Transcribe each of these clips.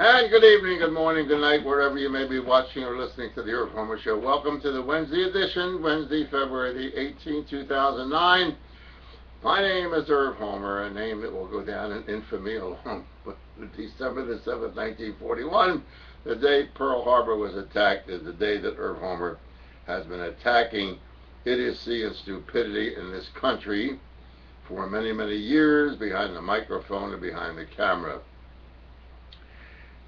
And good evening, good morning, good night, wherever you may be watching or listening to the Irv Homer Show. Welcome to the Wednesday edition, Wednesday, February the 18th, 2009. My name is Irv Homer, a name that will go down in infamy along with December the 7th, 1941. The day Pearl Harbor was attacked is the day that Irv Homer has been attacking idiocy and stupidity in this country for many, many years, behind the microphone and behind the camera.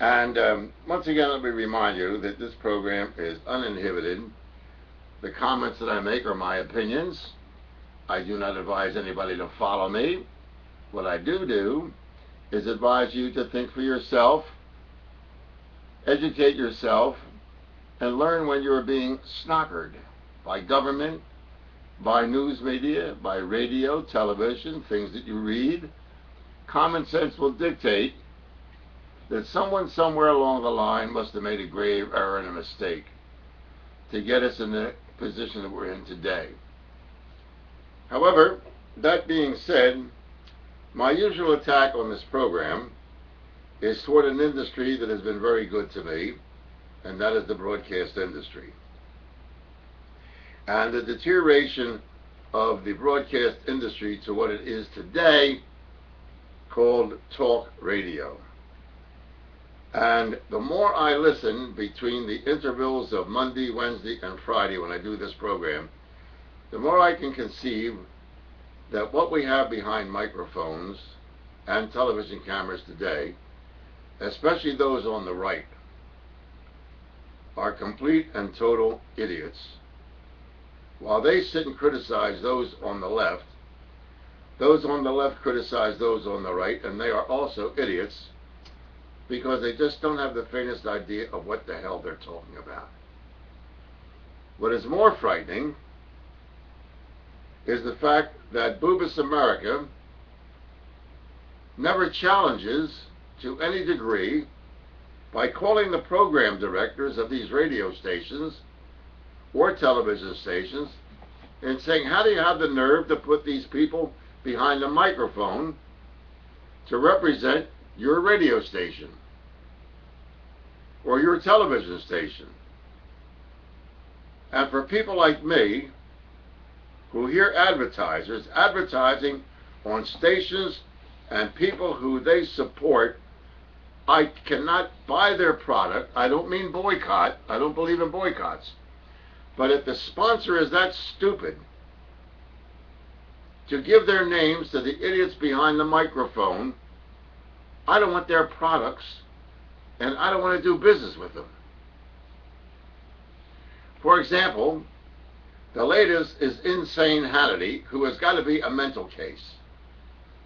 And once again, let me remind you that this program is uninhibited. The comments that I make are my opinions. I do not advise anybody to follow me. What I do is advise you to think for yourself, educate yourself, and learn when you're being snockered by government, by news media, by radio, television, things that you read. Common sense will dictate that someone somewhere along the line must have made a grave error and a mistake to get us in the position that we're in today. However, that being said, my usual attack on this program is toward an industry that has been very good to me, and that is the broadcast industry. And the deterioration of the broadcast industry to what it is today, called talk radio. And the more I listen between the intervals of Monday, Wednesday, and Friday when I do this program, the more I can conceive that what we have behind microphones and television cameras today, especially those on the right, are complete and total idiots. While they sit and criticize those on the left criticize those on the right, and they are also idiots, because they just don't have the faintest idea of what the hell they're talking about. What is more frightening is the fact that Boobus America never challenges to any degree by calling the program directors of these radio stations or television stations and saying, how do you have the nerve to put these people behind a microphone to represent your radio station or your television station? And for people like me who hear advertisers advertising on stations and people who they support, I cannot buy their product. I don't mean boycott. I don't believe in boycotts. But if the sponsor is that stupid to give their names to the idiots behind the microphone, I don't want their products, and I don't want to do business with them. For example, the latest is Insane Hannity, who has got to be a mental case.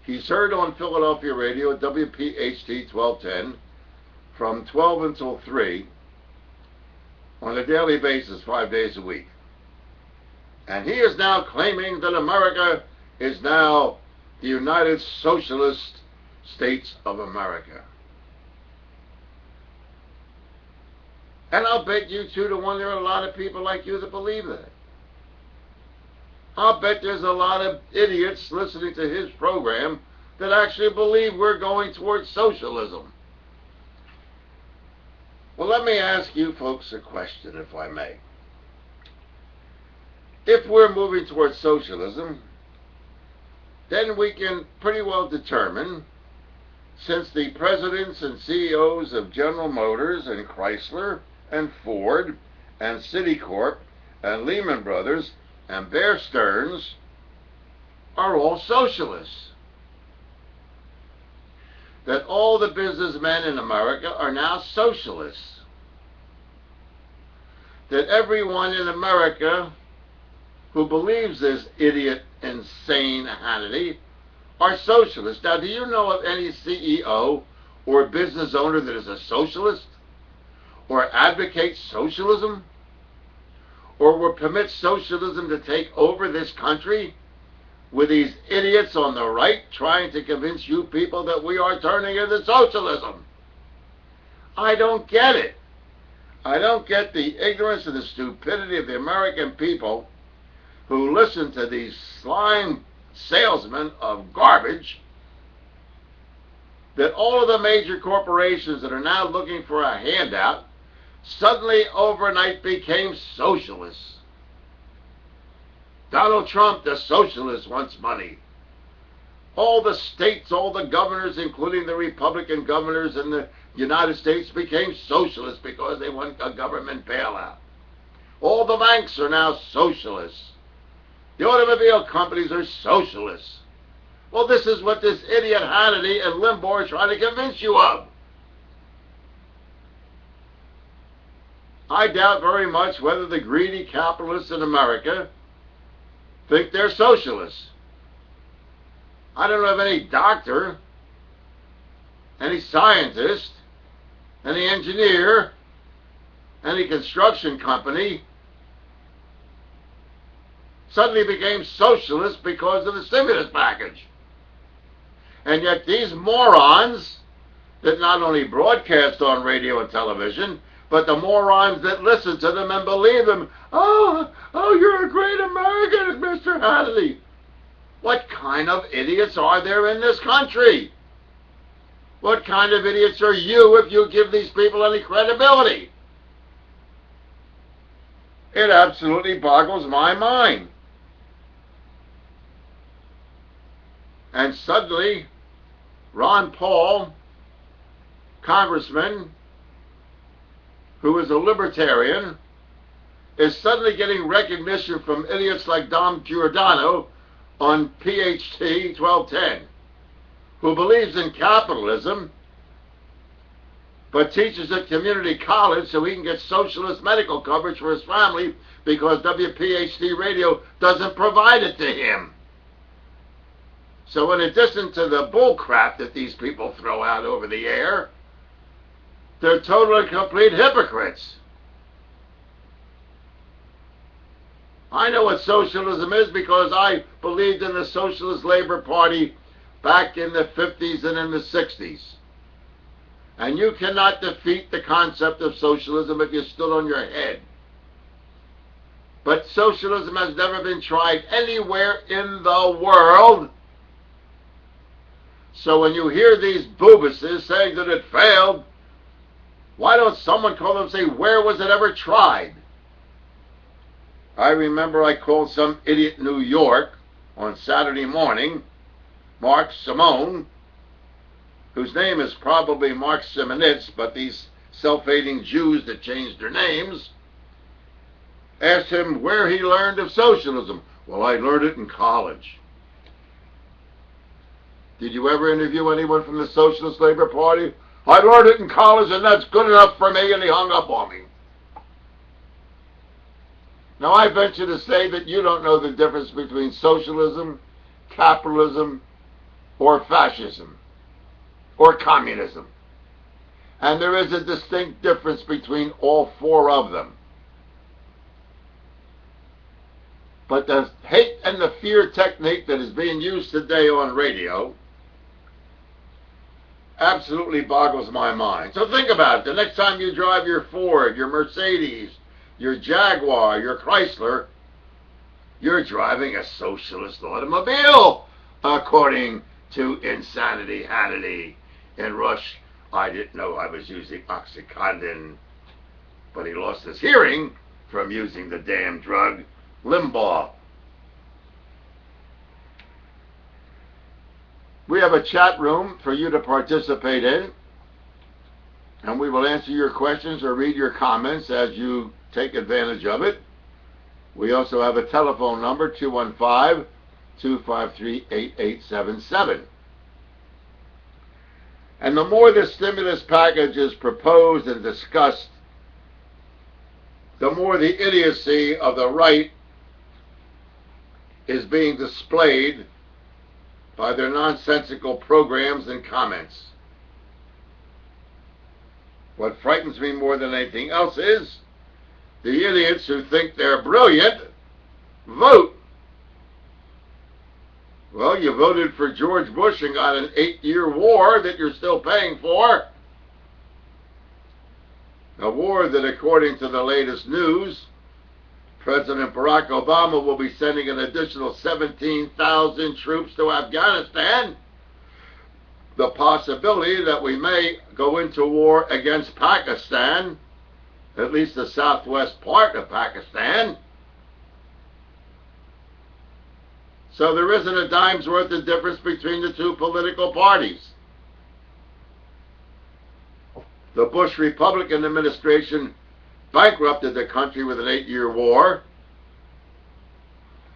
He's heard on Philadelphia radio at WPHT 1210 from 12 until 3 on a daily basis, 5 days a week. And he is now claiming that America is now the United Socialist States of America. And I'll bet you 2-to-1 there are a lot of people like you that believe that. I'll bet there's a lot of idiots listening to his program that actually believe we're going towards socialism. Well, let me ask you folks a question, if I may. If we're moving towards socialism, then we can pretty well determine, since the presidents and CEOs of General Motors and Chrysler and Ford and Citicorp and Lehman Brothers and Bear Stearns are all socialists, that all the businessmen in America are now socialists, that everyone in America who believes this idiot, insane Hannity are socialists. Now, do you know of any CEO or business owner that is a socialist or advocates socialism or will permit socialism to take over this country, with these idiots on the right trying to convince you people that we are turning into socialism? I don't get it. I don't get the ignorance and the stupidity of the American people who listen to these slime salesmen of garbage that all of the major corporations that are now looking for a handout suddenly overnight became socialists. Donald Trump, the socialist, wants money. All the states, all the governors, including the Republican governors in the United States, became socialists because they want a government bailout. All the banks are now socialists. The automobile companies are socialists. Well, this is what this idiot Hannity and Limbaugh are trying to convince you of. I doubt very much whether the greedy capitalists in America think they're socialists. I don't know of any doctor, any scientist, any engineer, any construction company suddenly became socialist because of the stimulus package. And yet these morons that not only broadcast on radio and television, but the morons that listen to them and believe them, oh, you're a great American, Mr. Hannity. What kind of idiots are there in this country? What kind of idiots are you if you give these people any credibility? It absolutely boggles my mind. And suddenly, Ron Paul, congressman, who is a libertarian, is suddenly getting recognition from idiots like Dom Giordano on PHT 1210, who believes in capitalism, but teaches at community college so he can get socialist medical coverage for his family because WPHT radio doesn't provide it to him. So in addition to the bull crap that these people throw out over the air, they're total and complete hypocrites. I know what socialism is because I believed in the Socialist Labor Party back in the 50s and in the 60s. And you cannot defeat the concept of socialism if you stood on your head. But socialism has never been tried anywhere in the world. So when you hear these boobuses saying that it failed, why don't someone call them and say, where was it ever tried? I remember I called some idiot in New York on Saturday morning, Mark Simone, whose name is probably Mark Simonitz, but these self-hating Jews that changed their names, asked him where he learned of socialism. Well, I learned it in college. Did you ever interview anyone from the Socialist Labor Party? I learned it in college and that's good enough for me, and he hung up on me. Now, I venture to say that you don't know the difference between socialism, capitalism, or fascism, or communism. And there is a distinct difference between all four of them. But the hate and the fear technique that is being used today on radio absolutely boggles my mind. So think about it. The next time you drive your Ford, your Mercedes, your Jaguar, your Chrysler, you're driving a socialist automobile, according to Insanity Hannity. In Rush, I didn't know I was using Oxycontin, but he lost his hearing from using the damn drug Limbaugh. We have a chat room for you to participate in, and we will answer your questions or read your comments as you take advantage of it. We also have a telephone number, 215-253-8877. And the more the stimulus package is proposed and discussed, the more the idiocy of the right is being displayed by their nonsensical programs and comments. What frightens me more than anything else is the idiots who think they're brilliant vote. Well, you voted for George Bush and got an 8-year war that you're still paying for. A war that, according to the latest news, President Barack Obama will be sending an additional 17,000 troops to Afghanistan the possibility that we may go into war against Pakistan, at least the southwest part of Pakistan. So there isn't a dime's worth of difference between the two political parties. The Bush Republican administration bankrupted the country with an 8-year war,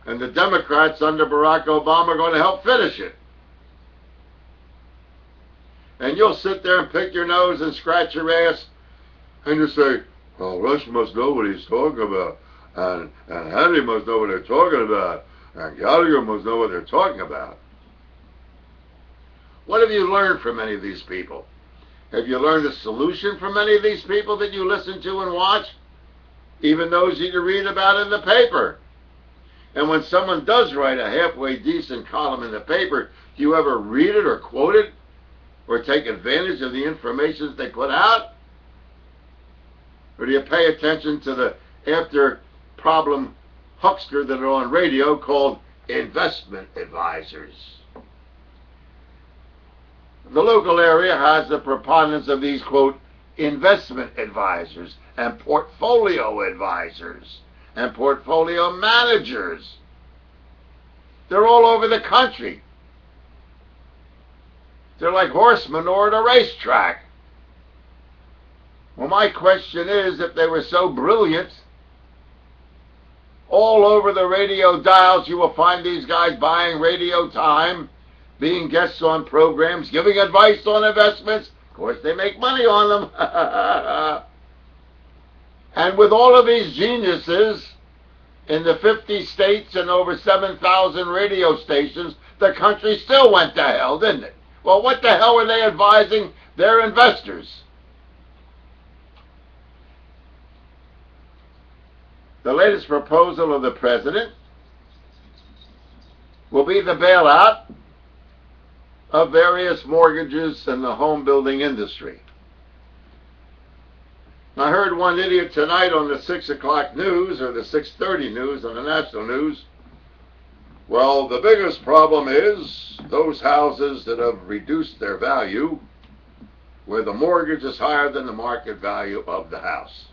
and the Democrats under Barack Obama are going to help finish it. And you'll sit there and pick your nose and scratch your ass and you say, well, Rush must know what he's talking about, and Henry must know what they're talking about, and Gallagher must know what they're talking about. What have you learned from any of these people? Have you learned a solution from any of these people that you listen to and watch? Even those you read about in the paper. And when someone does write a halfway decent column in the paper, do you ever read it or quote it? Or take advantage of the information they put out? Or do you pay attention to the after-problem huckster that are on radio called investment advisors? The local area has the preponderance of these, quote, investment advisors and portfolio advisors and portfolio managers. They're all over the country. They're like horse manure at a racetrack. Well, my question is, if they were so brilliant, all over the radio dials you will find these guys buying radio time, being guests on programs, giving advice on investments. Of course, they make money on them. And with all of these geniuses in the 50 states and over 7,000 radio stations, the country still went to hell, didn't it? Well, what the hell are they advising their investors? The latest proposal of the president will be the bailout of various mortgages in the home building industry. I heard one idiot tonight on the 6 o'clock news, or the 6:30 news on the national news. Well, the biggest problem is those houses that have reduced their value, where the mortgage is higher than the market value of the house.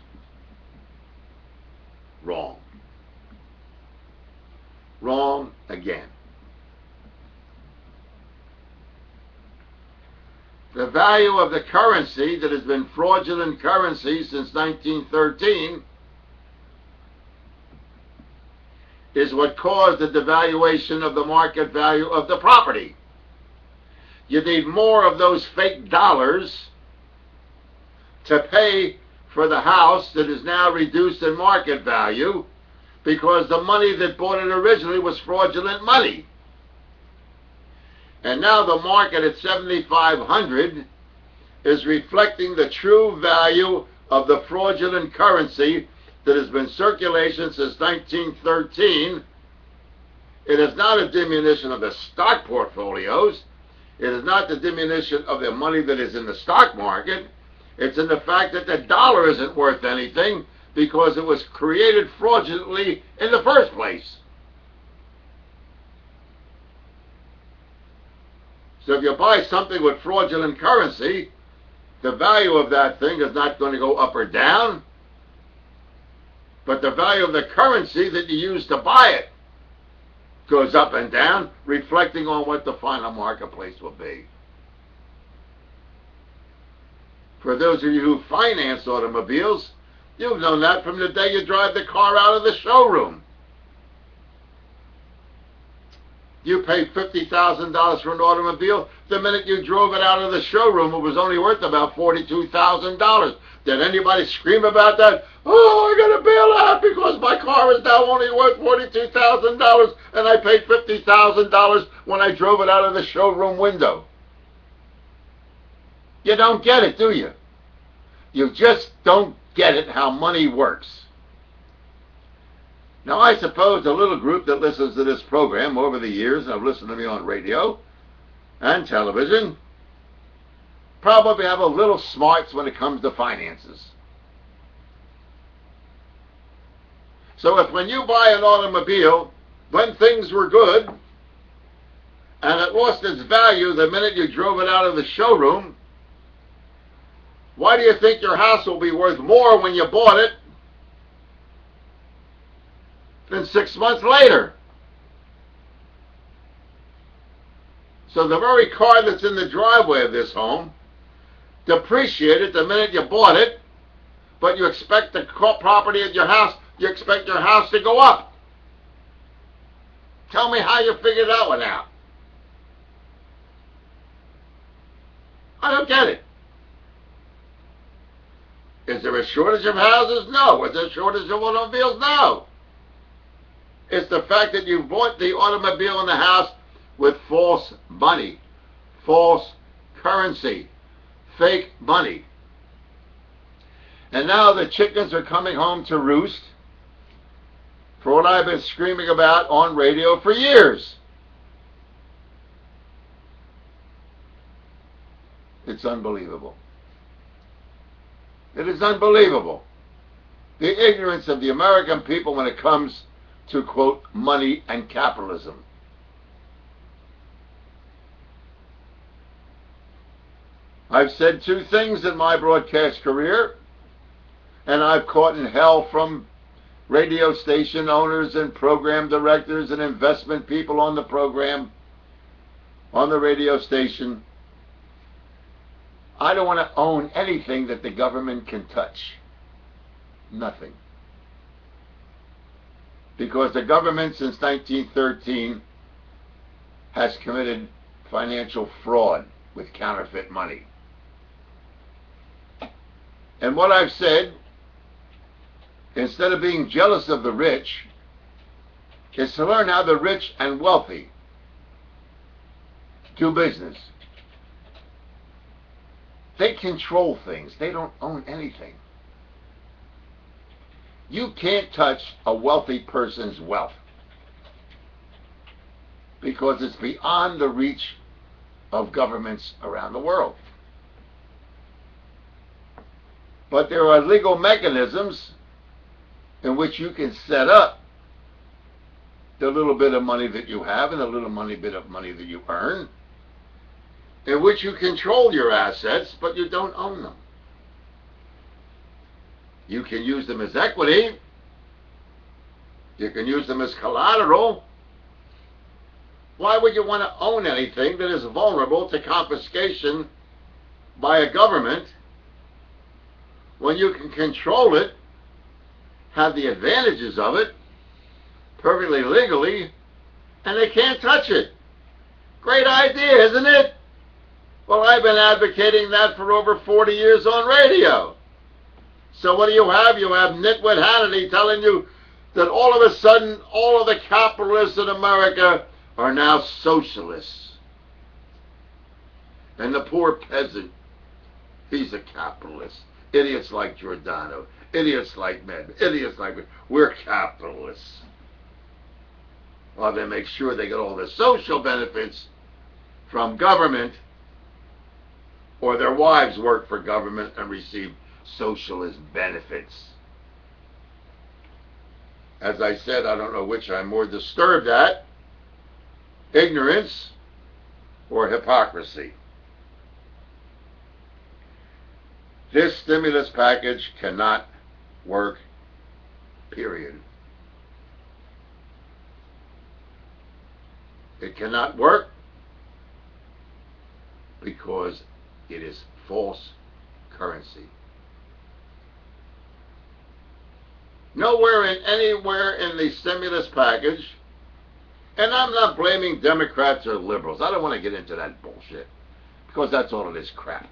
Wrong. Wrong again. The value of the currency that has been fraudulent currency since 1913 is what caused the devaluation of the market value of the property. You need more of those fake dollars to pay for the house that is now reduced in market value because the money that bought it originally was fraudulent money. And now the market at 7,500 is reflecting the true value of the fraudulent currency that has been in circulation since 1913. It is not a diminution of the stock portfolios. It is not the diminution of the money that is in the stock market. It's in the fact that the dollar isn't worth anything because it was created fraudulently in the first place. So if you buy something with fraudulent currency, the value of that thing is not going to go up or down, but the value of the currency that you use to buy it goes up and down, reflecting on what the final marketplace will be. For those of you who finance automobiles, you've known that from the day you drive the car out of the showroom. You paid $50,000 for an automobile. The minute you drove it out of the showroom, it was only worth about $42,000. Did anybody scream about that? Oh, I got to bail out because my car is now only worth $42,000 and I paid $50,000 when I drove it out of the showroom window. You don't get it, do you? You just don't get it how money works. Now, I suppose a little group that listens to this program over the years, and have listened to me on radio and television, probably have a little smarts when it comes to finances. So if when you buy an automobile, when things were good, and it lost its value the minute you drove it out of the showroom, why do you think your house will be worth more when you bought it than 6 months later? So the very car that's in the driveway of this home depreciated the minute you bought it, but you expect the property at your house, you expect your house to go up. Tell me how you figured that one out. I don't get it. Is there a shortage of houses? No. Is there a shortage of automobiles? No. It's the fact that you bought the automobile and the house with false money, false currency, fake money. And now the chickens are coming home to roost for what I've been screaming about on radio for years. It's unbelievable. It is unbelievable. The ignorance of the American people when it comes to, quote, money and capitalism. I've said two things in my broadcast career, and I've caught in hell from radio station owners and program directors and investment people on the program, on the radio station. I don't want to own anything that the government can touch. Nothing. Because the government since 1913 has committed financial fraud with counterfeit money. And what I've said, instead of being jealous of the rich, is to learn how the rich and wealthy do business. They control things. They don't own anything. You can't touch a wealthy person's wealth because it's beyond the reach of governments around the world. But there are legal mechanisms in which you can set up the little bit of money that you have and the little bit of money that you earn, in which you control your assets, but you don't own them. You can use them as equity. You can use them as collateral. Why would you want to own anything that is vulnerable to confiscation by a government when you can control it, have the advantages of it, perfectly legally, and they can't touch it? Great idea, isn't it? Well, I've been advocating that for over 40 years on radio. So what do you have? You have Nitwit Hannity telling you that all of a sudden, all of the capitalists in America are now socialists. And the poor peasant, he's a capitalist. Idiots like Giordano, idiots like Med, idiots like me, we're capitalists. Well, they make sure they get all the social benefits from government, or their wives work for government and receive socialist benefits. As I said, I don't know which I'm more disturbed at, ignorance or hypocrisy. This stimulus package cannot work, period. It cannot work because it is false currency. Anywhere in the stimulus package, and I'm not blaming Democrats or liberals. I don't want to get into that bullshit because that's all it is, crap.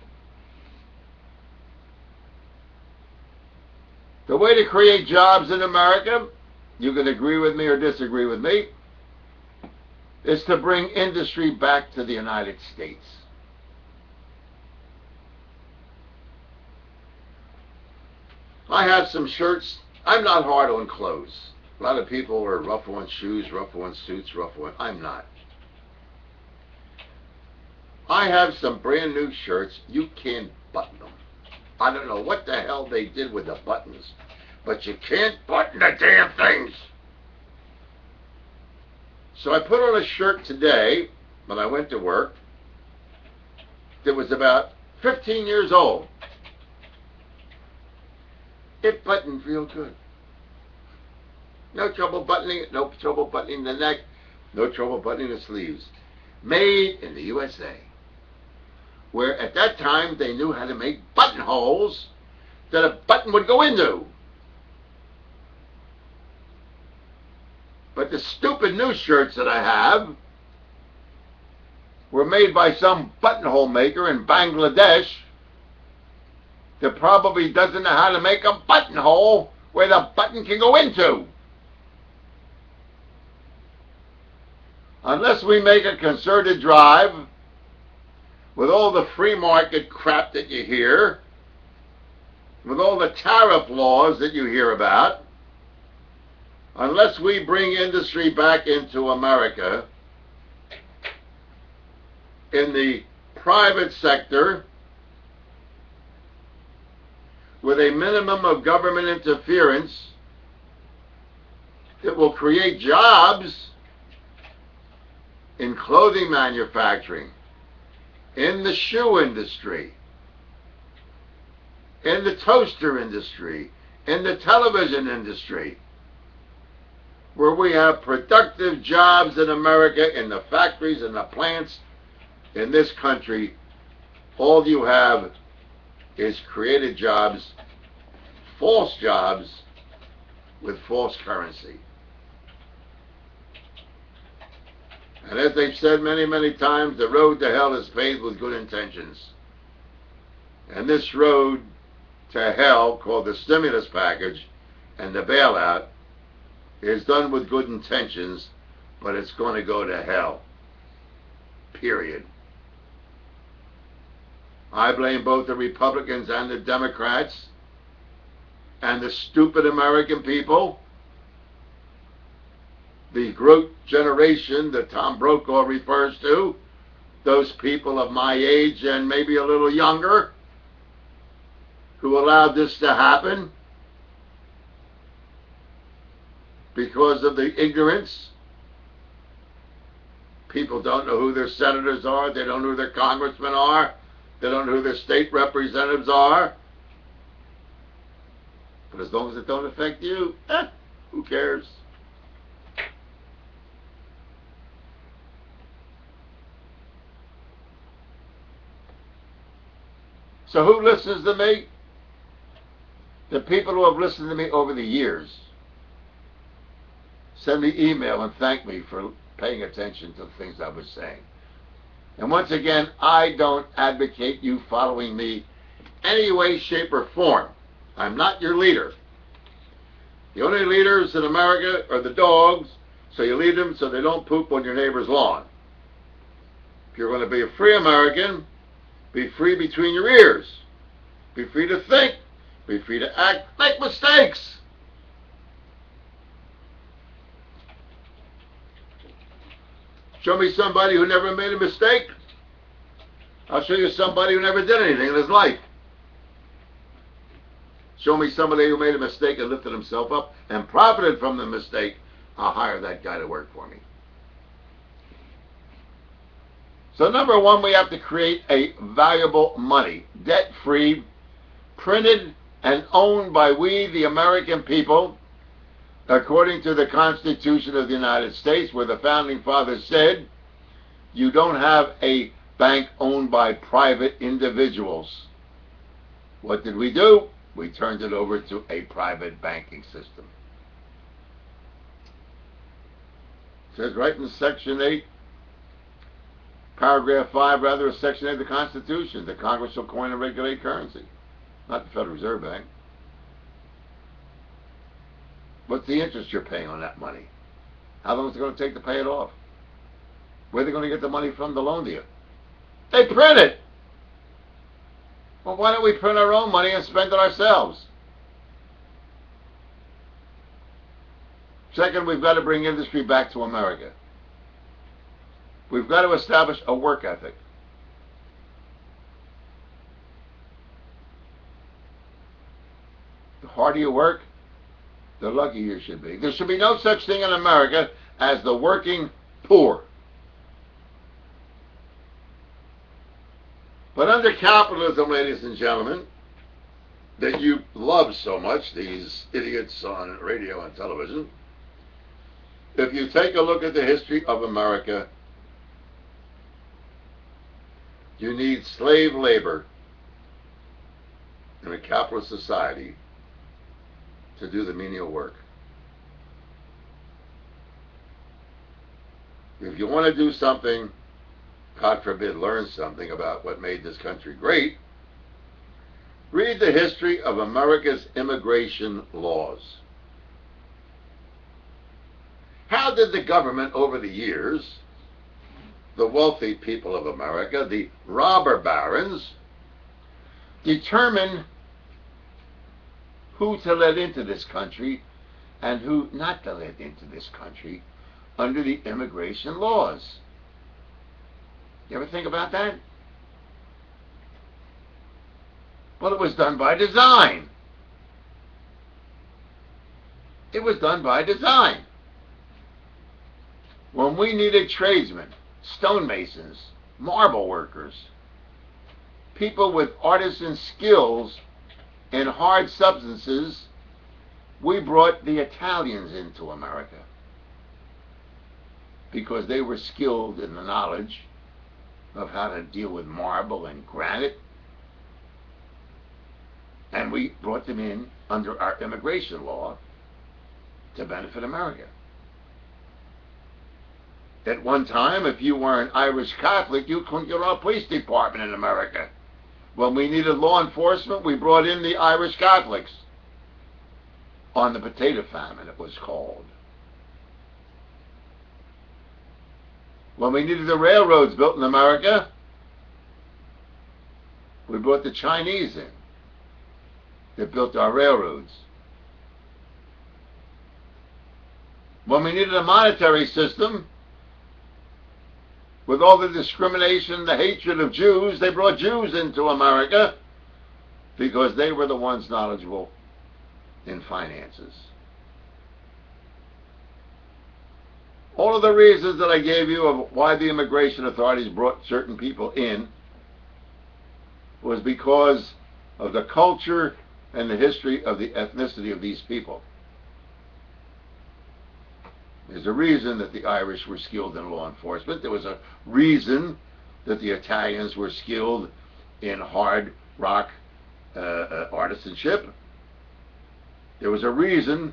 The way to create jobs in America, you can agree with me or disagree with me, is to bring industry back to the United States. I have some shirts. I'm not hard on clothes. A lot of people are rough on shoes, rough on suits, rough on... I'm not. I have some brand new shirts. You can't button them. I don't know what the hell they did with the buttons, but you can't button the damn things. So I put on a shirt today when I went to work that was about 15 years old. It buttoned real good. No trouble buttoning it, no trouble buttoning the neck, no trouble buttoning the sleeves. Made in the USA. Where at that time they knew how to make buttonholes that a button would go into. But the stupid new shirts that I have were made by some buttonhole maker in Bangladesh that probably doesn't know how to make a buttonhole where the button can go into. Unless we make a concerted drive with all the free market crap that you hear, with all the tariff laws that you hear about, unless we bring industry back into America in the private sector with a minimum of government interference that will create jobs in clothing manufacturing, in the shoe industry, in the toaster industry, in the television industry, where we have productive jobs in America, in the factories and the plants in this country. All you have is created jobs, false jobs, with false currency. And as they've said many, many times, the road to hell is paved with good intentions. And this road to hell, called the stimulus package and the bailout, is done with good intentions, but it's going to go to hell. Period. I blame both the Republicans and the Democrats and the stupid American people, the growth generation that Tom Brokaw refers to, those people of my age and maybe a little younger, who allowed this to happen because of the ignorance. People don't know who their senators are, they don't know who their congressmen are, they don't know who their state representatives are. But as long as it don't affect you, who cares? So who listens to me? The people who have listened to me over the years send me email and thank me for paying attention to the things I was saying. And once again, I don't advocate you following me any way, shape, or form. I'm not your leader. The only leaders in America are the dogs, so you lead them so they don't poop on your neighbor's lawn. If you're going to be a free American, be free between your ears. Be free to think. Be free to act. Make mistakes. Show me somebody who never made a mistake. I'll show you somebody who never did anything in his life. Show me somebody who made a mistake and lifted himself up and profited from the mistake. I'll hire that guy to work for me. So number one, we have to create a valuable money, debt-free, printed and owned by we, the American people, according to the Constitution of the United States, where the Founding Fathers said, you don't have a bank owned by private individuals. What did we do? We turned it over to a private banking system. It says right in Section 8, Paragraph 5, rather, of Section 8 of the Constitution, the Congress shall coin and regulate currency, not the Federal Reserve Bank. What's the interest you're paying on that money? How long is it going to take to pay it off? Where are they going to get the money from to loan to you? They print it! Well, why don't we print our own money and spend it ourselves? Second, we've got to bring industry back to America. We've got to establish a work ethic. The harder you work, the luckier you should be. There should be no such thing in America as the working poor. But under capitalism, ladies and gentlemen, that you love so much, these idiots on radio and television, if you take a look at the history of America, you need slave labor in a capitalist society to do the menial work. If you want to do something, God forbid, learn something about what made this country great, read the history of America's immigration laws. How did the government over the years, the wealthy people of America, the robber barons, determine who to let into this country and who not to let into this country under the immigration laws? You ever think about that? Well, it was done by design. It was done by design. When we needed tradesmen, stonemasons, marble workers, people with artisan skills in hard substances, we brought the Italians into America because they were skilled in the knowledge of how to deal with marble and granite, and we brought them in under our immigration law to benefit America. At one time, if you were an Irish Catholic, you couldn't get on a police department in America. When we needed law enforcement, we brought in the Irish Catholics on the potato famine, it was called. When we needed the railroads built in America, we brought the Chinese in that built our railroads. When we needed a monetary system, with all the discrimination, the hatred of Jews, they brought Jews into America because they were the ones knowledgeable in finances. All of the reasons that I gave you of why the immigration authorities brought certain people in was because of the culture and the history of the ethnicity of these people. There's a reason that the Irish were skilled in law enforcement. There was a reason that the Italians were skilled in hard rock artisanship. There was a reason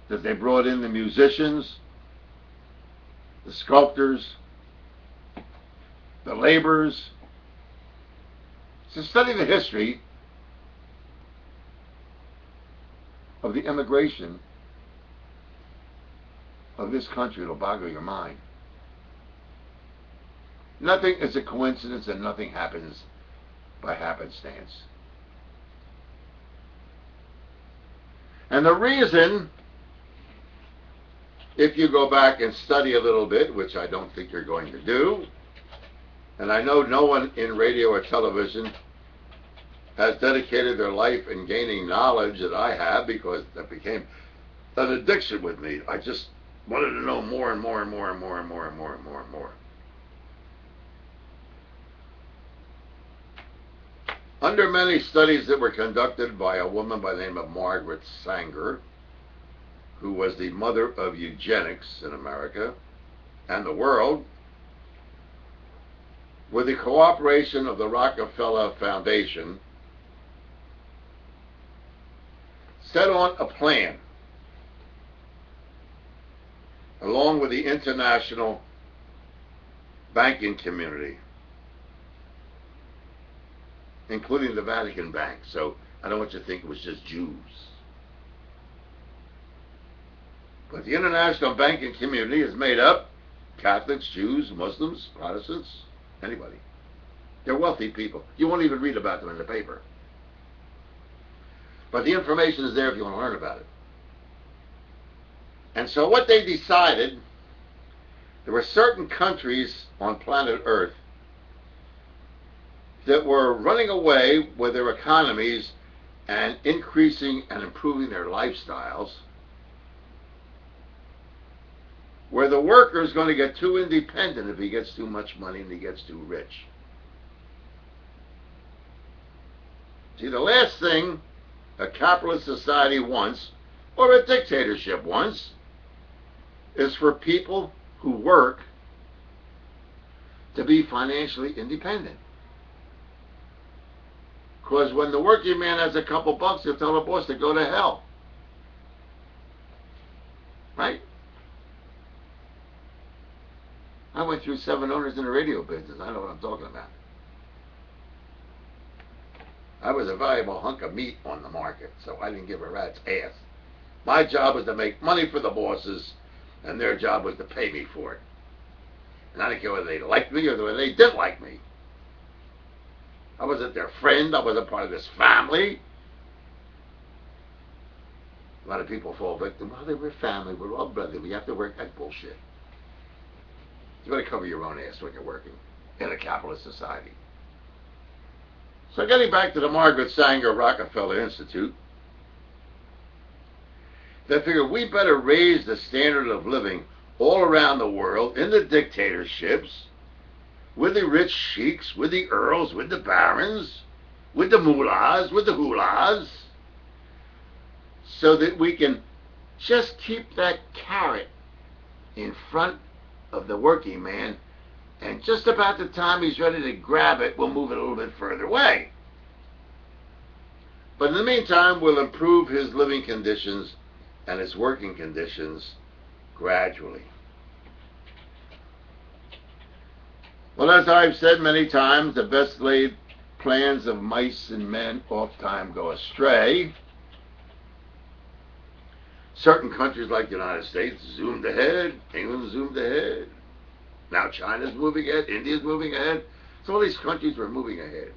that they brought in the musicians, the sculptors, the laborers. To study the history of the immigration of this country, it'll boggle your mind. Nothing is a coincidence and nothing happens by happenstance. And the reason, if you go back and study a little bit, which I don't think you're going to do, and I know no one in radio or television has dedicated their life in gaining knowledge that I have, because that became an addiction with me. I just wanted to know more and more and more and more and more and more and more and more. Under many studies that were conducted by a woman by the name of Margaret Sanger, who was the mother of eugenics in America and the world, with the cooperation of the Rockefeller Foundation, set on a plan along with the international banking community, including the Vatican Bank. So I don't want you to think it was just Jews. But the international banking community is made up Catholics, Jews, Muslims, Protestants, anybody. They're wealthy people. You won't even read about them in the paper. But the information is there if you want to learn about it. And so what they decided, there were certain countries on planet Earth that were running away with their economies and increasing and improving their lifestyles, where the worker is going to get too independent if he gets too much money and he gets too rich. See, the last thing a capitalist society wants, or a dictatorship wants, is for people who work to be financially independent. Because when the working man has a couple bucks, he'll tell the boss to go to hell. Right? I went through 7 owners in the radio business. I know what I'm talking about. I was a valuable hunk of meat on the market, so I didn't give a rat's ass. My job was to make money for the bosses, and their job was to pay me for it. And I didn't care whether they liked me or whether they didn't like me. I wasn't their friend. I wasn't part of this family. A lot of people fall victim. Well, they were family. We're all brothers. We have to work. That's bullshit. You better cover your own ass when you're working in a capitalist society. So getting back to the Margaret Sanger Rockefeller Institute, they figured we better raise the standard of living all around the world in the dictatorships, with the rich sheiks, with the earls, with the barons, with the mullahs, with the hullahs, so that we can just keep that carrot in front of the working man, and just about the time he's ready to grab it, we'll move it a little bit further away. But in the meantime, we'll improve his living conditions and his working conditions gradually. Well, as I've said many times, the best laid plans of mice and men oft-time go astray. Certain countries like the United States zoomed ahead, England zoomed ahead, now China's moving ahead, India's moving ahead. So all these countries were moving ahead.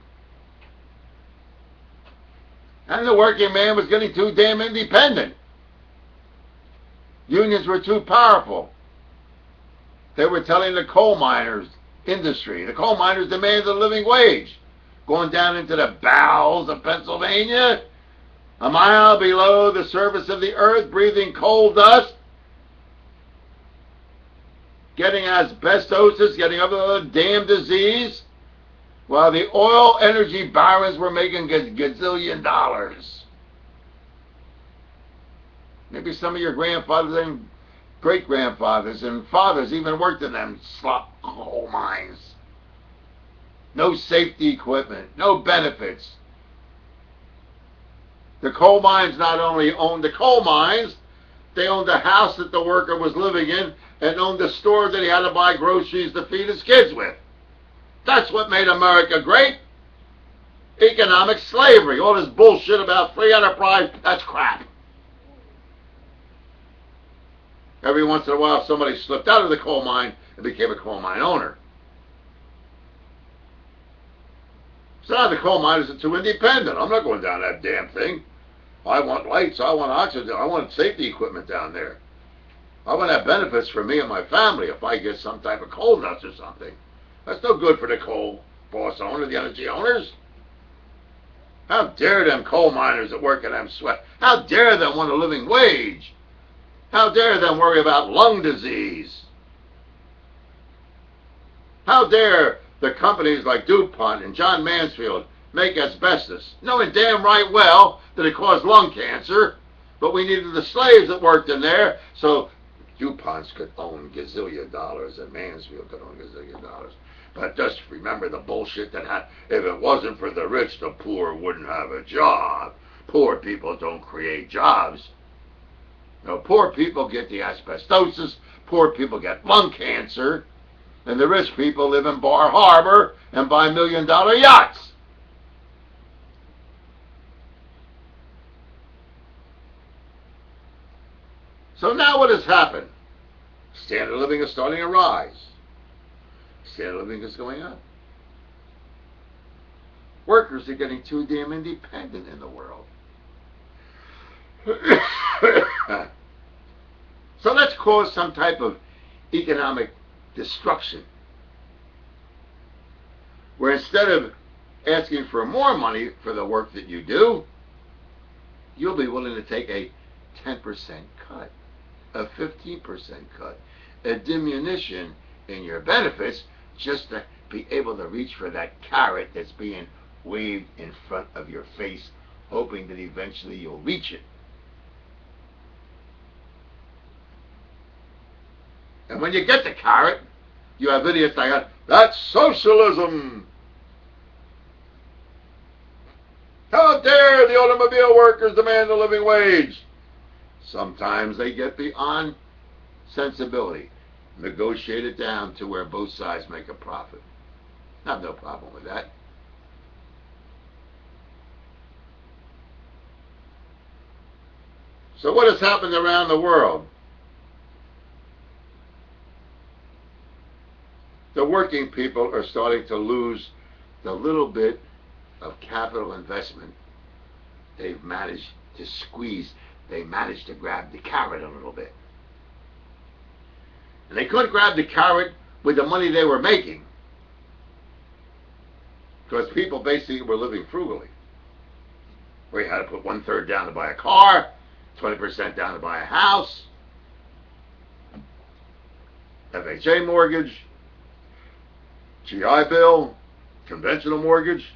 And the working man was getting too damn independent. Unions were too powerful. They were telling the coal miners industry, the coal miners demanded a living wage. Going down into the bowels of Pennsylvania, a mile below the surface of the earth, breathing coal dust, getting asbestosis, getting other damn disease, while the oil energy barons were making gazillion dollars. Maybe some of your grandfathers and great-grandfathers and fathers even worked in them slop coal mines. No safety equipment, no benefits. The coal mines not only owned the coal mines, they owned the house that the worker was living in and owned the store that he had to buy groceries to feed his kids with. That's what made America great. Economic slavery. All this bullshit about free enterprise, that's crap. Every once in a while, somebody slipped out of the coal mine and became a coal mine owner. So now the coal miners are too independent. I'm not going down that damn thing. I want lights. I want oxygen. I want safety equipment down there. I want to have benefits for me and my family if I get some type of coal dust or something. That's no good for the coal boss owner, the energy owners. How dare them coal miners that work in them sweat? How dare them want a living wage? How dare them worry about lung disease? How dare the companies like DuPont and John Mansfield make asbestos, knowing damn right well that it caused lung cancer, but we needed the slaves that worked in there so DuPonts could own gazillion dollars and Mansfield could own gazillion dollars. But just remember the bullshit that had, if it wasn't for the rich, the poor wouldn't have a job. Poor people don't create jobs. No, poor people get the asbestosis, poor people get lung cancer, and the rich people live in Bar Harbor and buy million-dollar yachts. So now what has happened? Standard of living is starting to rise. Standard of living is going up. Workers are getting too damn independent in the world. So let's cause some type of economic destruction, where instead of asking for more money for the work that you do, you'll be willing to take a 10% cut, a 15% cut, a diminution in your benefits just to be able to reach for that carrot that's being waved in front of your face, hoping that eventually you'll reach it. And when you get the carrot, you have idiots like, that's socialism. How dare the automobile workers demand a living wage? Sometimes they get beyond sensibility, negotiate it down to where both sides make a profit. I have no problem with that. So what has happened around the world? The working people are starting to lose the little bit of capital investment they've managed to squeeze. They managed to grab the carrot a little bit. And they couldn't grab the carrot with the money they were making, because people basically were living frugally, where you had to put 1/3 down to buy a car, 20% down to buy a house, FHA mortgage, GI Bill, conventional mortgage.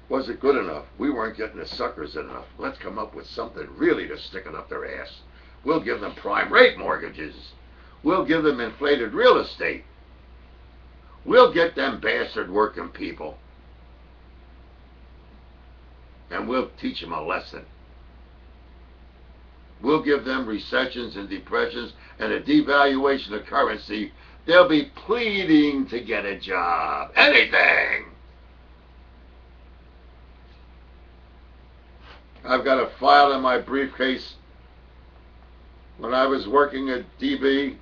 Was it good enough? We weren't getting the suckers enough. Let's come up with something really to stick it up their ass. We'll give them prime rate mortgages. We'll give them inflated real estate. We'll get them bastard working people. And we'll teach them a lesson. We'll give them recessions and depressions and a devaluation of currency. They'll be pleading to get a job. Anything. I've got a file in my briefcase. When I was working at DB,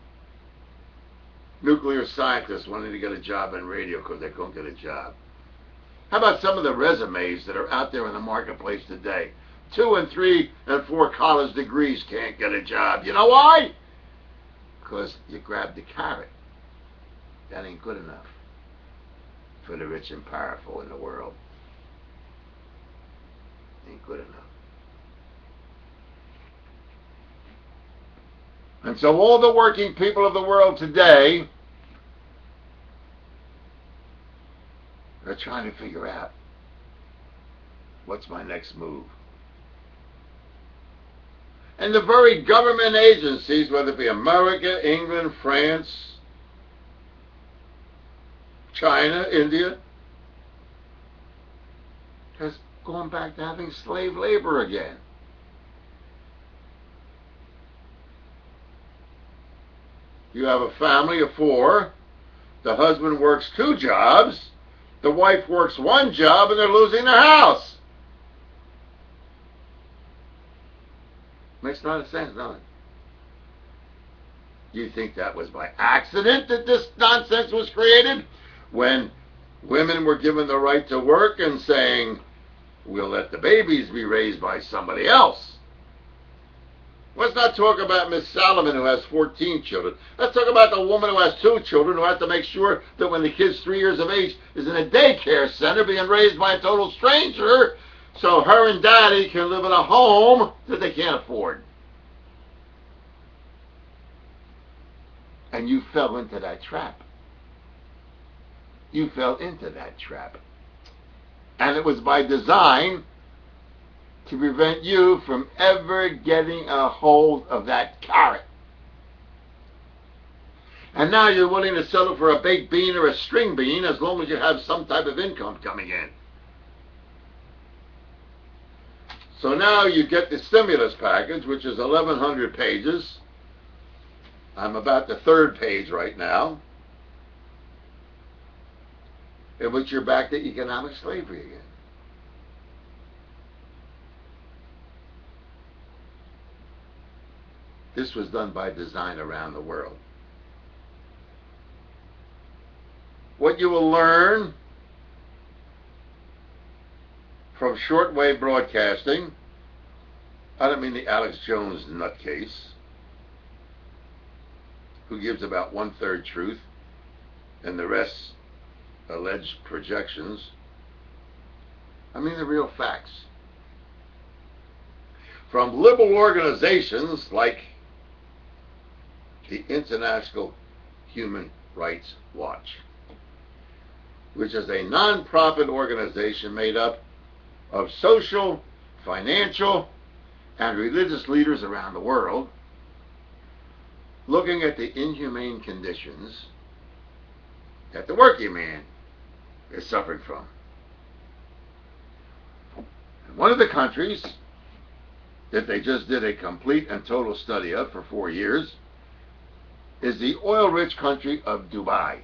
nuclear scientists wanted to get a job in radio because they couldn't get a job. How about some of the resumes that are out there in the marketplace today? 2 and 3 and 4 college degrees can't get a job. You know why? Because you grabbed the carrot. That ain't good enough for the rich and powerful in the world. Ain't good enough. And so all the working people of the world today are trying to figure out, what's my next move? And the very government agencies, whether it be America, England, France, China, India, has gone back to having slave labor again. You have a family of 4. The husband works 2 jobs. The wife works 1 job, and they're losing their house. Makes a lot of sense, doesn't it? You think that was by accident that this nonsense was created? When women were given the right to work and saying, we'll let the babies be raised by somebody else. Let's not talk about Miss Salomon, who has 14 children. Let's talk about the woman who has 2 children, who has to make sure that when the kid's 3 years of age is in a daycare center being raised by a total stranger, so her and daddy can live in a home that they can't afford. And you fell into that trap. You fell into that trap. And it was by design to prevent you from ever getting a hold of that carrot. And now you're willing to settle for a baked bean or a string bean as long as you have some type of income coming in. So now you get the stimulus package, which is 1,100 pages. I'm about the 3rd page right now, in which you're back to economic slavery again. This was done by design around the world. What you will learn from shortwave broadcasting, I don't mean the Alex Jones nutcase, who gives about 1/3 truth and the rest alleged projections. I mean the real facts. From liberal organizations like the International Human Rights Watch. which is a non-profit organization made up of social, financial, and religious leaders around the world, looking at the inhumane conditions that the working man is suffering from. And one of the countries that they just did a complete and total study of for 4 years is the oil-rich country of Dubai,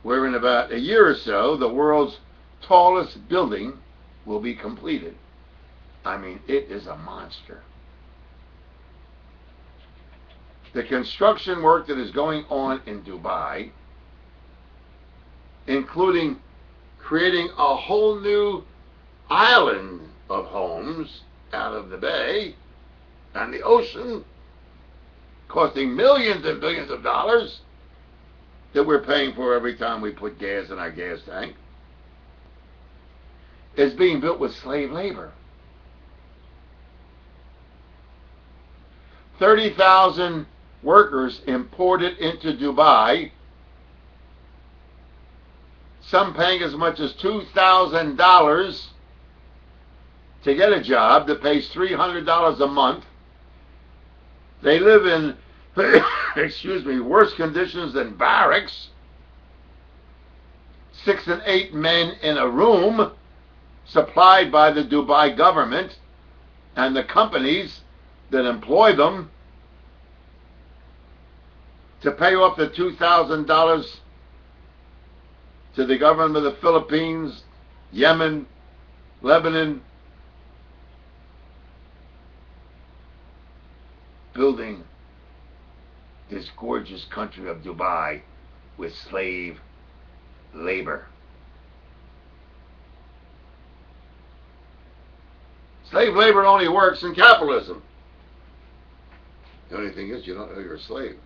where in about a year or so, the world's tallest building will be completed. I mean, it is a monster. The construction work that is going on in Dubai, including creating a whole new island of homes out of the bay and the ocean, costing millions and billions of dollars that we're paying for every time we put gas in our gas tank, is being built with slave labor. 30,000 workers imported into Dubai, some paying as much as $2,000 to get a job that pays $300 a month. They live in, excuse me, worse conditions than barracks. 6 and 8 men in a room, supplied by the Dubai government and the companies that employ them to pay off the $2,000 to the government of the Philippines, Yemen, Lebanon, building this gorgeous country of Dubai with slave labor. Slave labor only works in capitalism. The only thing is, you don't know you're a slave.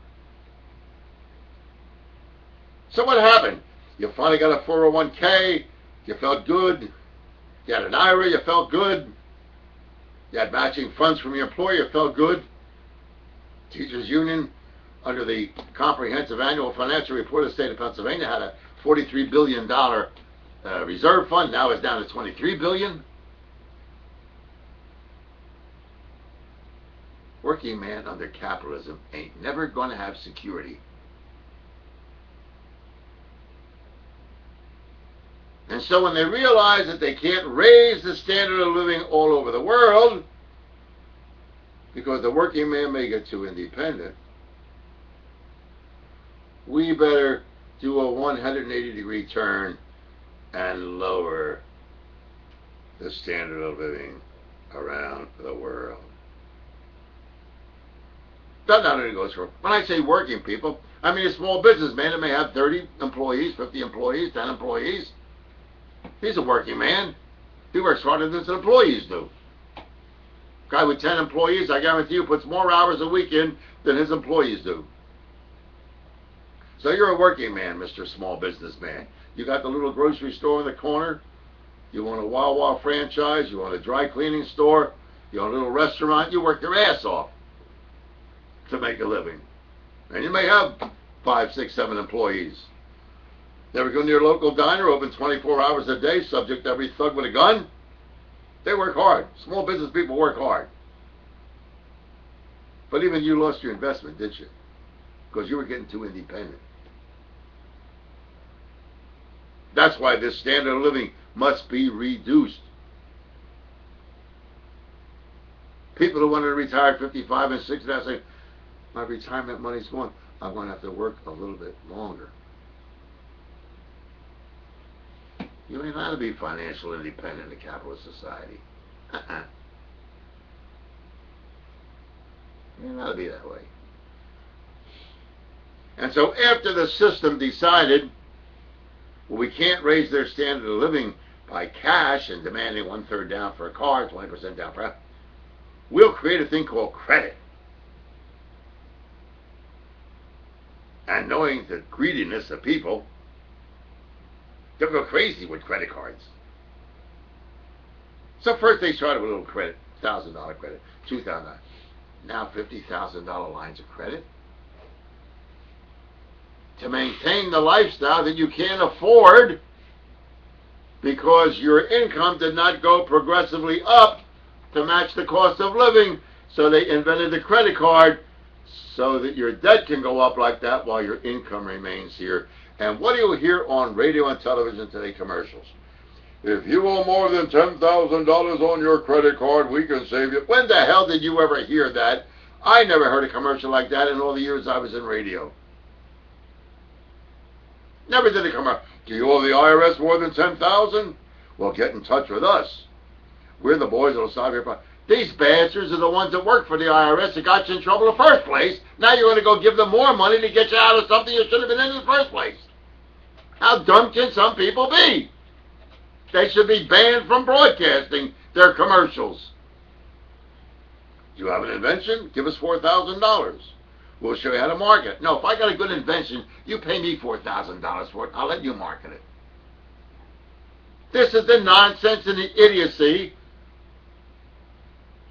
So what happened? You finally got a 401k, you felt good. You had an IRA, you felt good. You had matching funds from your employer, you felt good. Teachers Union, under the Comprehensive Annual Financial Report of the state of Pennsylvania, had a $43 billion reserve fund. Now it's down to $23 billion. Working man under capitalism ain't never going to have security. And so when they realize that they can't raise the standard of living all over the world, because the working man may get too independent, we better do a 180-degree turn and lower the standard of living around the world. That not only goes for, when I say working people, I mean a small businessman that may have 30 employees, 50 employees, 10 employees. He's a working man. He works harder than his employees do. Guy with 10 employees, I guarantee you, puts more hours a week in than his employees do. So you're a working man, Mr. Small Businessman. You got the little grocery store in the corner. You want a Wawa franchise. You want a dry cleaning store. You want a little restaurant. You work your ass off to make a living. And you may have 5, 6, 7 employees. Never go to your local diner, open 24 hours a day, subject to every thug with a gun. They work hard. Small business people work hard. But even you lost your investment, didn't you? Because you were getting too independent. That's why this standard of living must be reduced. People who want to retire at 55 and 60 now say, my retirement money's gone. I'm going to have to work a little bit longer. You ain't allowed to be financially independent in a capitalist society. You ain't allowed to be that way. And so after the system decided, well, we can't raise their standard of living by cash and demanding 1/3 down for a car, 20% down for a house, we'll create a thing called credit. And knowing the greediness of people, they'll go crazy with credit cards. So first they started with a little credit, $1,000 credit, $2,000. Now $50,000 lines of credit. to maintain the lifestyle that you can't afford because your income did not go progressively up to match the cost of living. So they invented the credit card so that your debt can go up like that while your income remains here. And what do you hear on radio and television today? Commercials. If you owe more than $10,000 on your credit card, we can save you. When the hell did you ever hear that? I never heard a commercial like that in all the years I was in radio. Never did a commercial. Do you owe the IRS more than $10,000? Well, get in touch with us. We're the boys that'll solve your problem. These bastards are the ones that work for the IRS that got you in trouble in the first place. Now you're going to go give them more money to get you out of something you should have been in the first place. How dumb can some people be? They should be banned from broadcasting their commercials. You have an invention? Give us $4,000. We'll show you how to market. No, if I got a good invention, you pay me $4,000 for it. I'll let you market it. This is the nonsense and the idiocy.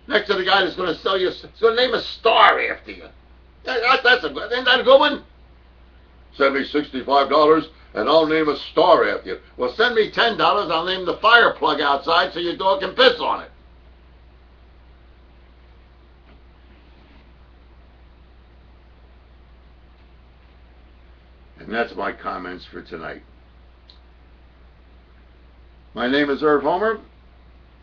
Next to the guy that's going to sell you, he's going to name a star after you. Isn't that a good one? Send me $65 and I'll name a star after you. Well, send me $10, I'll name the fire plug outside so your dog can piss on it. And that's my comments for tonight. My name is Irv Homer.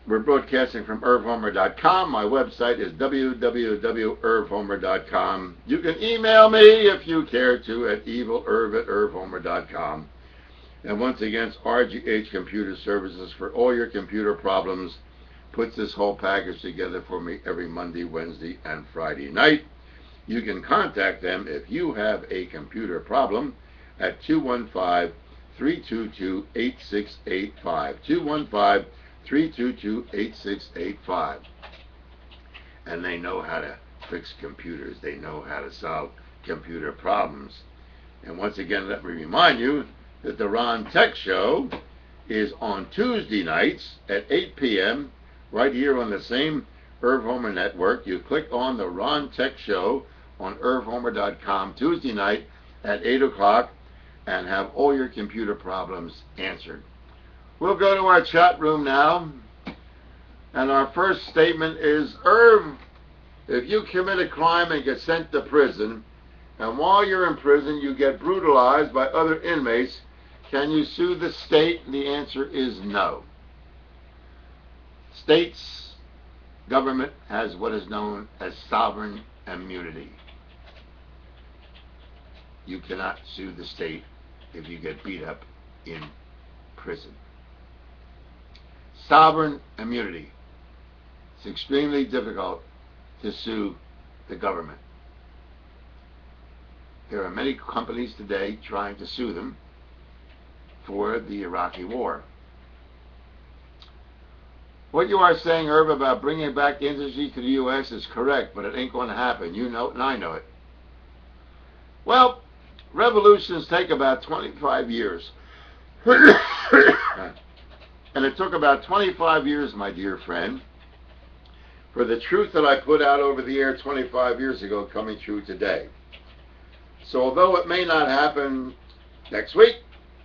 We're broadcasting from irvhomer.com. My website is www.irvhomer.com. You can email me if you care to at evilirv@irvhomer.com. And once again, RGH Computer Services for all your computer problems. Puts this whole package together for me every Monday, Wednesday, and Friday night. You can contact them if you have a computer problem at 215-322-8685. 215-322-8685. And they know how to fix computers. They know how to solve computer problems. And once again, let me remind you that the Ron Tech Show is on Tuesday nights at 8 p.m. right here on the same Irv Homer Network. You click on the Ron Tech Show on irvhomer.com Tuesday night at 8 o'clock and have all your computer problems answered. We'll go to our chat room now. And our first statement is, Irv, if you commit a crime and get sent to prison, and while you're in prison you get brutalized by other inmates, can you sue the state? And the answer is no. States' government has what is known as sovereign immunity. You cannot sue the state if you get beat up in prison. Sovereign immunity. It's extremely difficult to sue the government. There are many companies today trying to sue them for the Iraqi war. What you are saying, Irv, about bringing back the industry to the U.S. is correct, but it ain't going to happen. You know it and I know it. Well, revolutions take about 25 years. And it took about 25 years, my dear friend, for the truth that I put out over the air 25 years ago coming true today. So although it may not happen next week,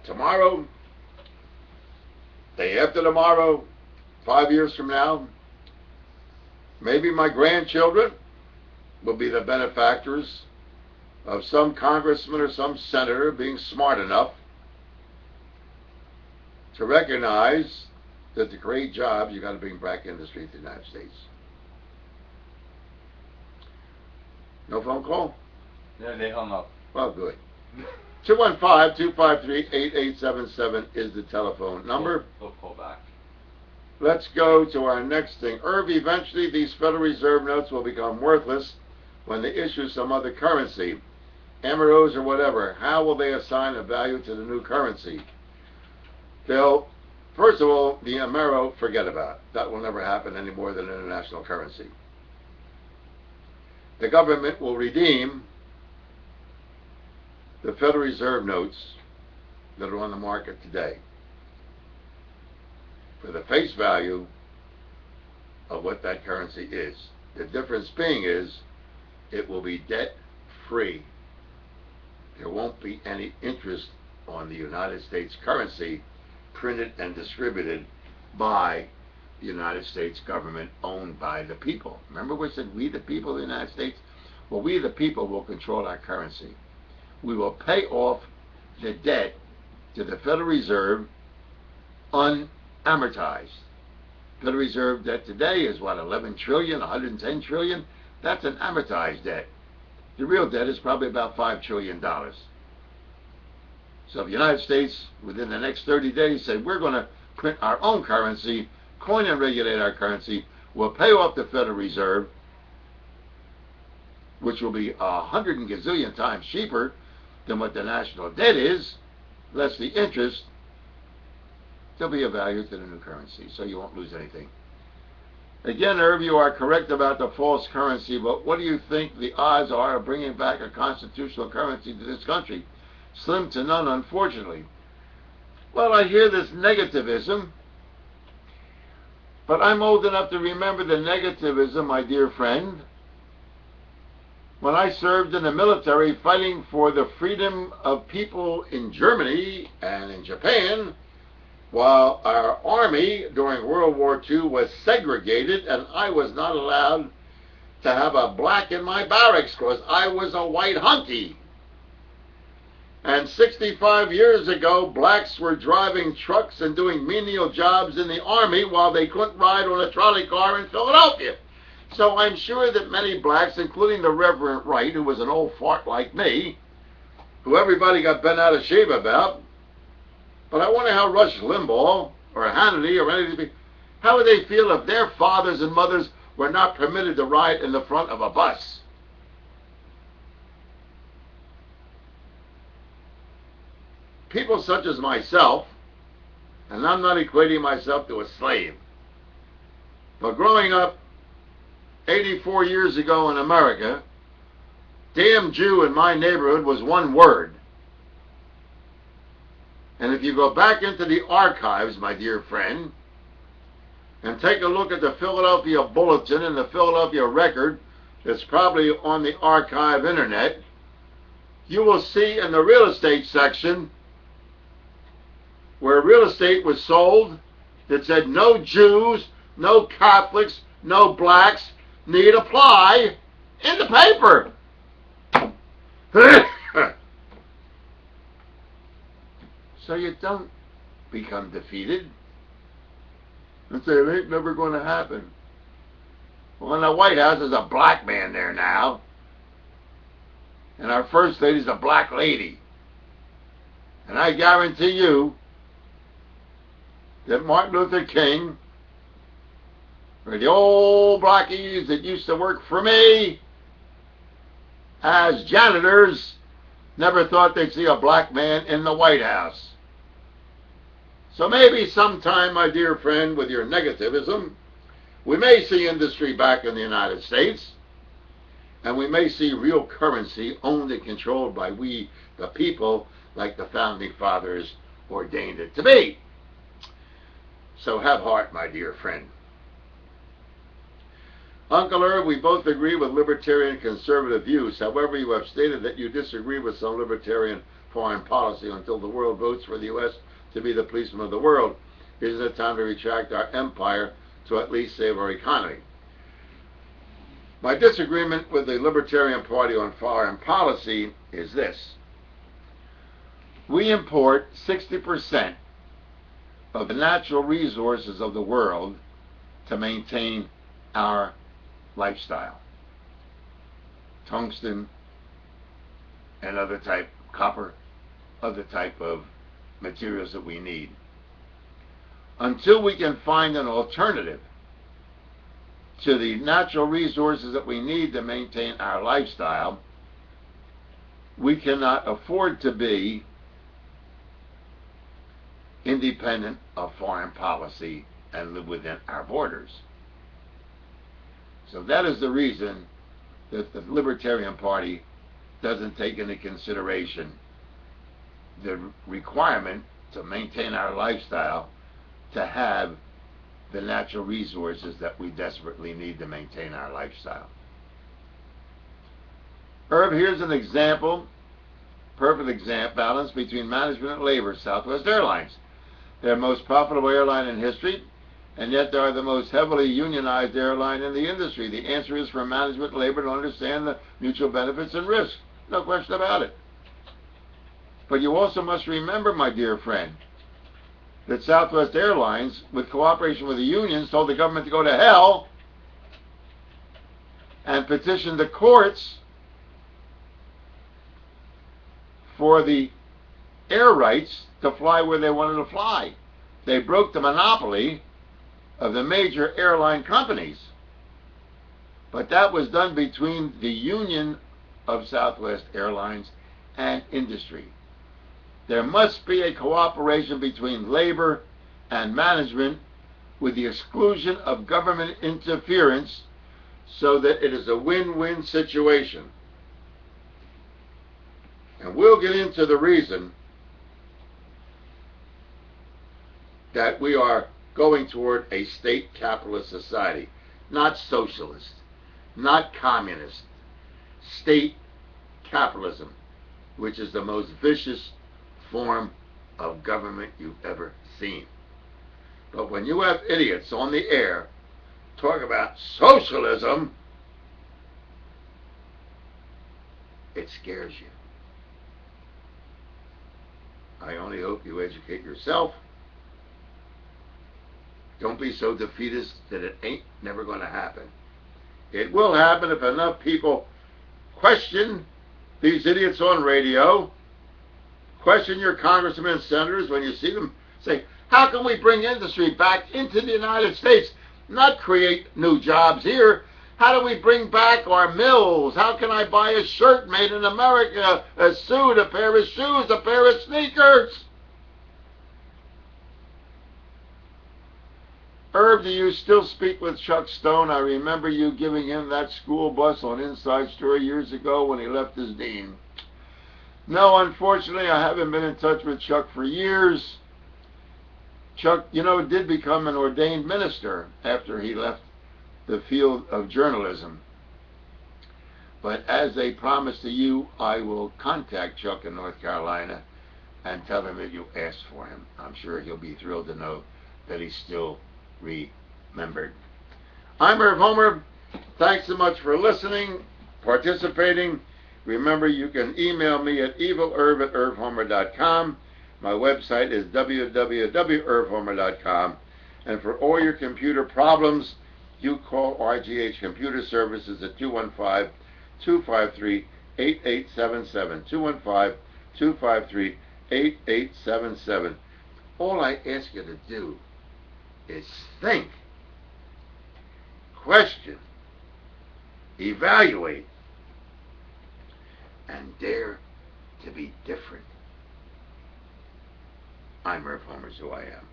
tomorrow, day after tomorrow, 5 years from now, maybe my grandchildren will be the benefactors of some congressman or some senator being smart enough to recognize that to create jobs, you've got to bring back industry to the United States. No phone call? No, they hung up. Well, good. 215-253-8877 is the telephone number. We'll call back. Let's go to our next thing. Irv, eventually these Federal Reserve notes will become worthless when they issue some other currency, Emeros or whatever. How will they assign a value to the new currency? They'll, first of all, the Amero, forget about it. That will never happen any more than international currency. The government will redeem the Federal Reserve notes that are on the market today for the face value of what that currency is. The difference being is it will be debt-free. there won't be any interest on the United States currency printed and distributed by the United States government, owned by the people. Remember we said we the people of the United States? Well, we the people will control our currency. We will pay off the debt to the Federal Reserve unamortized. Federal Reserve debt today is what, 11 trillion, 110 trillion? That's an amortized debt. The real debt is probably about $5 trillion. So if the United States, within the next 30 days, say we're going to print our own currency, coin and regulate our currency, we'll pay off the Federal Reserve, which will be 100 gazillion times cheaper than what the national debt is, less the interest, there'll be a value to the new currency, so you won't lose anything. Again, Irv, you are correct about the false currency, but what do you think the odds are of bringing back a constitutional currency to this country? Slim to none, unfortunately. Well, I hear this negativism, but I'm old enough to remember the negativism, my dear friend, when I served in the military fighting for the freedom of people in Germany and in Japan, while our army during World War II was segregated and I was not allowed to have a black in my barracks because I was a white hunky. And 65 years ago, blacks were driving trucks and doing menial jobs in the army while they couldn't ride on a trolley car in Philadelphia. So I'm sure that many blacks, including the Reverend Wright, who was an old fart like me, who everybody got bent out of shape about, but I wonder how Rush Limbaugh or Hannity or any of these people, how would they feel if their fathers and mothers were not permitted to ride in the front of a bus? People such as myself, and I'm not equating myself to a slave, but growing up 84 years ago in America, damn Jew in my neighborhood was one word. And if you go back into the archives, my dear friend, and take a look at the Philadelphia Bulletin and the Philadelphia Record, that's probably on the archive internet, you will see in the real estate section where real estate was sold that said no Jews, no Catholics, no blacks need apply in the paper. So you don't become defeated and say it ain't never going to happen. Well, in the White House there's a black man there now, and our first lady's a black lady, and I guarantee you that Martin Luther King or the old blackies that used to work for me as janitors never thought they'd see a black man in the White House. So maybe sometime, my dear friend, with your negativism, we may see industry back in the United States, and we may see real currency owned and controlled by we, the people, like the Founding Fathers ordained it to be. So have heart, my dear friend. Uncle Irv, we both agree with libertarian conservative views. However, you have stated that you disagree with some libertarian foreign policy until the world votes for the U.S. to be the policeman of the world. Isn't it time to retract our empire to at least save our economy? My disagreement with the Libertarian Party on foreign policy is this. We import 60% of the natural resources of the world to maintain our lifestyle. Tungsten and other type, copper, other type of materials that we need. Until we can find an alternative to the natural resources that we need to maintain our lifestyle, we cannot afford to be independent of foreign policy and live within our borders. So that is the reason that the Libertarian Party doesn't take into consideration the requirement to maintain our lifestyle to have the natural resources that we desperately need to maintain our lifestyle. Irv, here's an example perfect balance between management and labor, Southwest Airlines. They're the most profitable airline in history, and yet they are the most heavily unionized airline in the industry. The answer is for management and labor to understand the mutual benefits and risks. No question about it. But you also must remember, my dear friend, that Southwest Airlines, with cooperation with the unions, told the government to go to hell and petitioned the courts for the air rights to fly where they wanted to fly. They broke the monopoly of the major airline companies. But that was done between the union of Southwest Airlines and industry. There must be a cooperation between labor and management with the exclusion of government interference so that it is a win-win situation. And we'll get into the reason that we are going toward a state capitalist society, not socialist, not communist, state capitalism, which is the most vicious form of government you've ever seen. But when you have idiots on the air talk about socialism, it scares you. I only hope you educate yourself. Don't be so defeatist that it ain't never going to happen. It will happen if enough people question these idiots on radio, question your congressmen and senators when you see them say, how can we bring industry back into the United States, not create new jobs here? How do we bring back our mills? How can I buy a shirt made in America, a suit, a pair of shoes, a pair of sneakers? Irv, do you still speak with Chuck Stone? I remember you giving him that school bus on Inside Story years ago when he left his dean. No, unfortunately, I haven't been in touch with Chuck for years. Chuck, did become an ordained minister after he left the field of journalism. But as a promise to you, I will contact Chuck in North Carolina and tell him that you asked for him. I'm sure he'll be thrilled to know that he's still remembered. I'm Irv Homer. Thanks so much for listening, participating. Remember, you can email me at evilirv@irvhomer.com. My website is www.irvhomer.com. And for all your computer problems, you call RGH Computer Services at 215-253-8877. 215-253-8877. All I ask you to do is think, question, evaluate, and dare to be different. I'm Irv Homer, who I am.